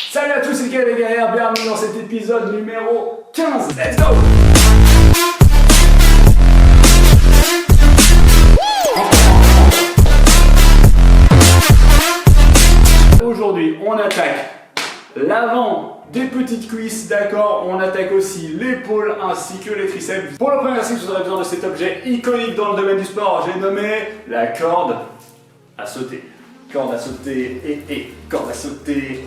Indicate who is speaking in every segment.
Speaker 1: Salut à tous, c'est Kay les guerrières, bienvenue dans cet épisode numéro 15. Let's go! Aujourd'hui, on attaque l'avant des petites cuisses, d'accord? On attaque aussi l'épaule ainsi que les triceps. Pour le premier exercice, vous aurez besoin de cet objet iconique dans le domaine du sport. J'ai nommé la corde à sauter. Corde à sauter corde à sauter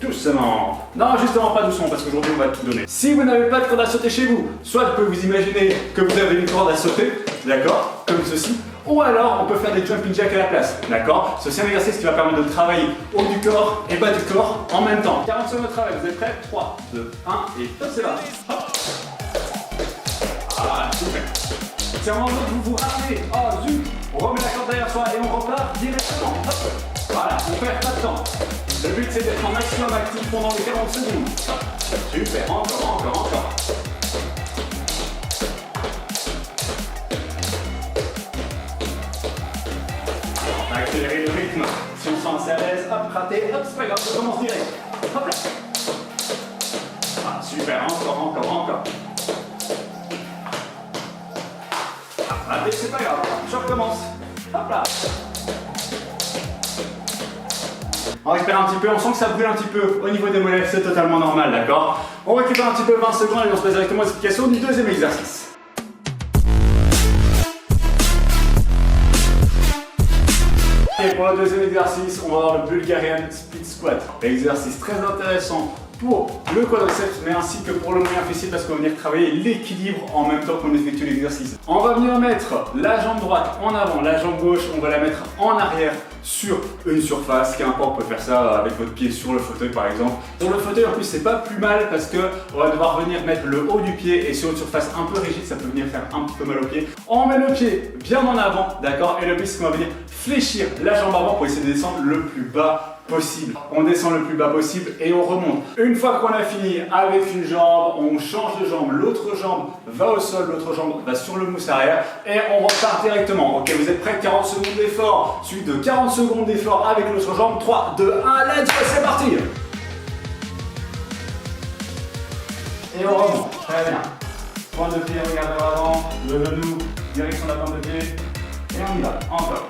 Speaker 1: doucement. Non, justement pas doucement parce qu'aujourd'hui on va tout donner. Si vous n'avez pas de corde à sauter chez vous, soit vous pouvez vous imaginer que vous avez une corde à sauter, d'accord, comme ceci, ou alors on peut faire des jumping jacks à la place, d'accord. Ceci est un exercice qui va permettre de travailler haut du corps et bas du corps en même temps. 40 secondes de travail, vous êtes prêts? 3, 2, 1 et top, c'est parti. Voilà, super. C'est un moment où vous vous rappelez, oh zut, on remet la corde derrière soi et on repart directement. Hop. Voilà, on perd pas de temps. Le but c'est d'être en maximum actif pendant les 40 secondes. Hop. Super, encore. On va accélérer le rythme. Si on sent assez à l'aise, hop, raté, hop, c'est pas grave, on commence direct. Hop là. Ah, super, encore. Allez, c'est pas grave, je recommence. Hop là. On récupère un petit peu, on sent que ça brûle un petit peu au niveau des mollets, c'est totalement normal, d'accord? On récupère un petit peu 20 secondes et on se passe directement à l'explication du deuxième exercice. Et pour le deuxième exercice, on va avoir le Bulgarian Split Squat. Exercice très intéressant pour le quadriceps, mais ainsi que pour le moyen fessier parce qu'on va venir travailler l'équilibre en même temps qu'on effectue l'exercice. On va venir mettre la jambe droite en avant, la jambe gauche, on va la mettre en arrière sur une surface, qu'importe, vous pouvez faire ça avec votre pied sur le fauteuil par exemple. Sur le fauteuil en plus c'est pas plus mal parce que on va devoir venir mettre le haut du pied et sur une surface un peu rigide ça peut venir faire un petit peu mal au pied. On met le pied bien en avant, d'accord, et le but c'est qu'on va venir fléchir la jambe avant pour essayer de descendre le plus bas possible. On descend le plus bas possible et on remonte. Une fois qu'on a fini avec une jambe, on change de jambe, l'autre jambe va au sol, l'autre jambe va sur le mousse arrière et on repart directement. Ok, vous êtes prêts? 40 secondes d'effort, suite de 40 secondes d'effort avec l'autre jambe. 3, 2, 1, let's go, c'est parti! Et on remonte, très bien. Pointe de pied, regarde vers l'avant, le genou, direction de la pointe de pied et on y va, encore.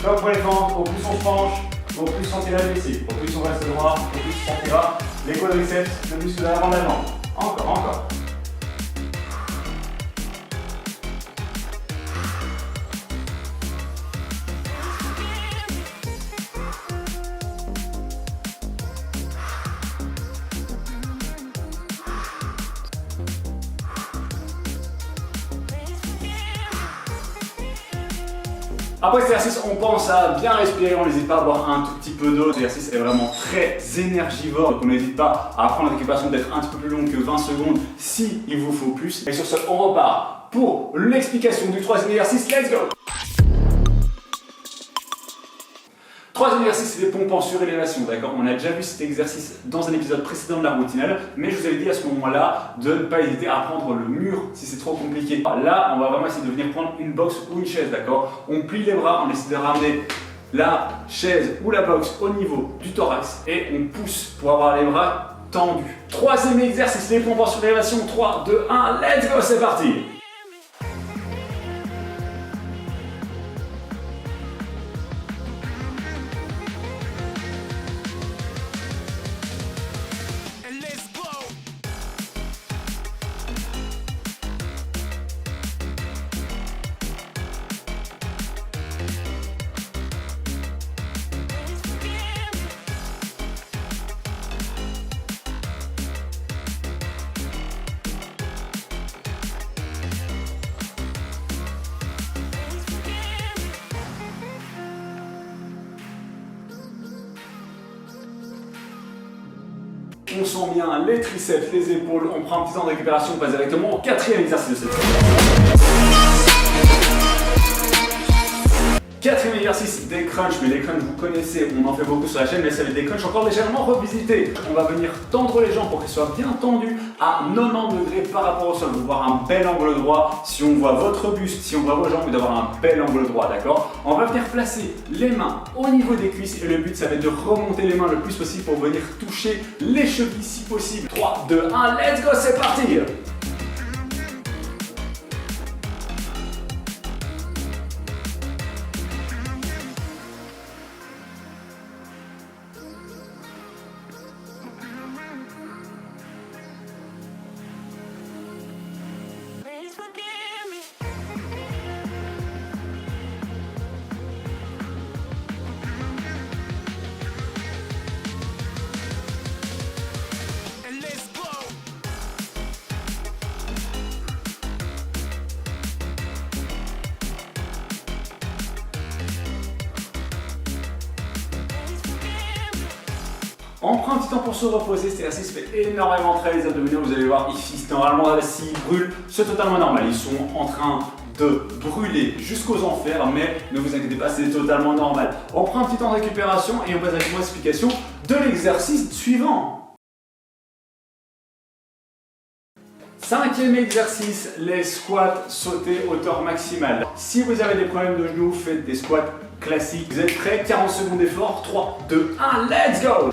Speaker 1: Comme pour les fentes, au plus on se penche, au plus on sentira ici, au plus on reste droit, au plus on sentira les quadriceps, le muscle de l'avant de la jambe. Encore. Après cet exercice, on pense à bien respirer, on n'hésite pas à boire un tout petit peu d'eau. Cet exercice est vraiment très énergivore, donc on n'hésite pas à prendre la récupération d'être un petit peu plus longue que 20 secondes si il vous faut plus. Et sur ce, on repart pour l'explication du troisième exercice. Let's go! Troisième exercice, c'est les pompes en surélévation, d'accord? On a déjà vu cet exercice dans un épisode précédent de la routinelle, mais je vous avais dit à ce moment-là de ne pas hésiter à prendre le mur si c'est trop compliqué. Là, on va vraiment essayer de venir prendre une box ou une chaise, d'accord? On plie les bras, on essaie de ramener la chaise ou la box au niveau du thorax et on pousse pour avoir les bras tendus. Troisième exercice, les pompes en surélévation. 3, 2, 1, let's go, c'est parti! On sent bien les triceps, les épaules, on prend un petit temps de récupération, on passe directement au quatrième exercice de cette série. Quatrième exercice, des crunchs. Mais les crunchs, vous connaissez, on en fait beaucoup sur la chaîne, mais ça va être des crunchs encore légèrement revisités. On va venir tendre les jambes pour qu'elles soient bien tendues à 90 degrés par rapport au sol. Vous voir un bel angle droit. Si on voit votre buste, si on voit vos jambes, vous d'avoir un bel angle droit, d'accord? On va venir placer les mains au niveau des cuisses et le but, ça va être de remonter les mains le plus possible pour venir toucher les chevilles si possible. 3, 2, 1, let's go, c'est parti! On prend un petit temps pour se reposer, cet exercice fait énormément travailler les abdominaux, vous allez voir ici, normalement s'ils brûlent, c'est totalement normal, ils sont en train de brûler jusqu'aux enfers, mais ne vous inquiétez pas, c'est totalement normal. On prend un petit temps de récupération et on passe avec moi l'explication de l'exercice suivant. Cinquième exercice, les squats sautés hauteur maximale. Si vous avez des problèmes de genoux, faites des squats classiques. Vous êtes prêts? 40 secondes d'effort, 3, 2, 1, let's go!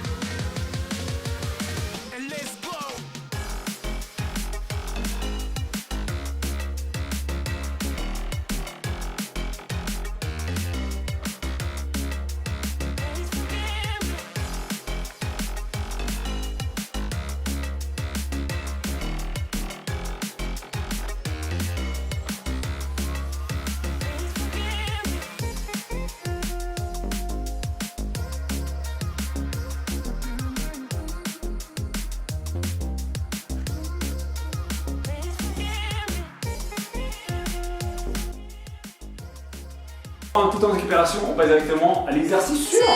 Speaker 1: En tout temps de récupération, on passe directement à l'exercice suivant.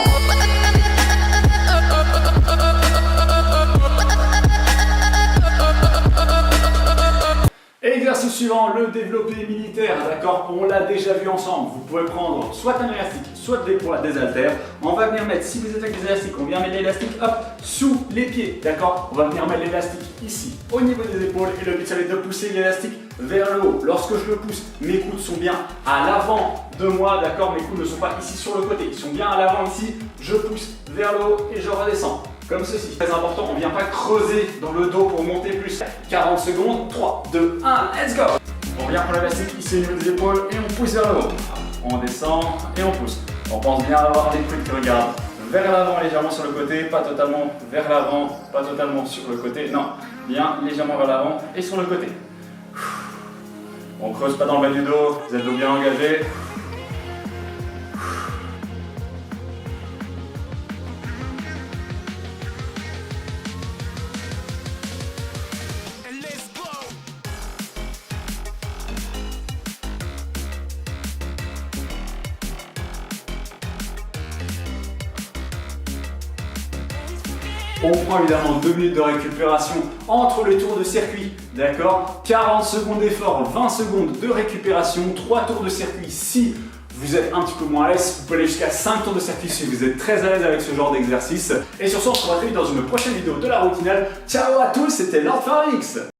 Speaker 1: Exercice suivant, le développé militaire, d'accord? On l'a déjà vu ensemble. Vous pouvez prendre soit un élastique, soit des poids, des haltères. On va venir mettre, si vous êtes avec des élastiques, on vient mettre l'élastique hop, sous les pieds, d'accord? On va venir mettre l'élastique ici, au niveau des épaules, et le but ça va être de pousser l'élastique vers le haut. Lorsque je le pousse, mes coudes sont bien à l'avant de moi, d'accord? Mes coudes ne sont pas ici sur le côté, ils sont bien à l'avant ici. Je pousse vers le haut et je redescends. Comme ceci. Très important, on ne vient pas creuser dans le dos pour monter plus. 40 secondes, 3, 2, 1, let's go! On vient prendre l'élastique ici au niveau des épaules et on pousse vers le haut. On descend et on pousse. On pense bien avoir les coudes qui regardent vers l'avant, légèrement sur le côté, pas totalement vers l'avant, pas totalement sur le côté, non, bien légèrement vers l'avant et sur le côté. On creuse pas dans le bas du dos, vous êtes dos bien engagé. On prend évidemment 2 minutes de récupération entre les tours de circuit, d'accord? 40 secondes d'effort, 20 secondes de récupération, 3 tours de circuit si vous êtes un petit peu moins à l'aise. Vous pouvez aller jusqu'à 5 tours de circuit si vous êtes très à l'aise avec ce genre d'exercice. Et sur ce, on se retrouve dans une prochaine vidéo de la Routinale. Ciao à tous, c'était Lord Pharynx.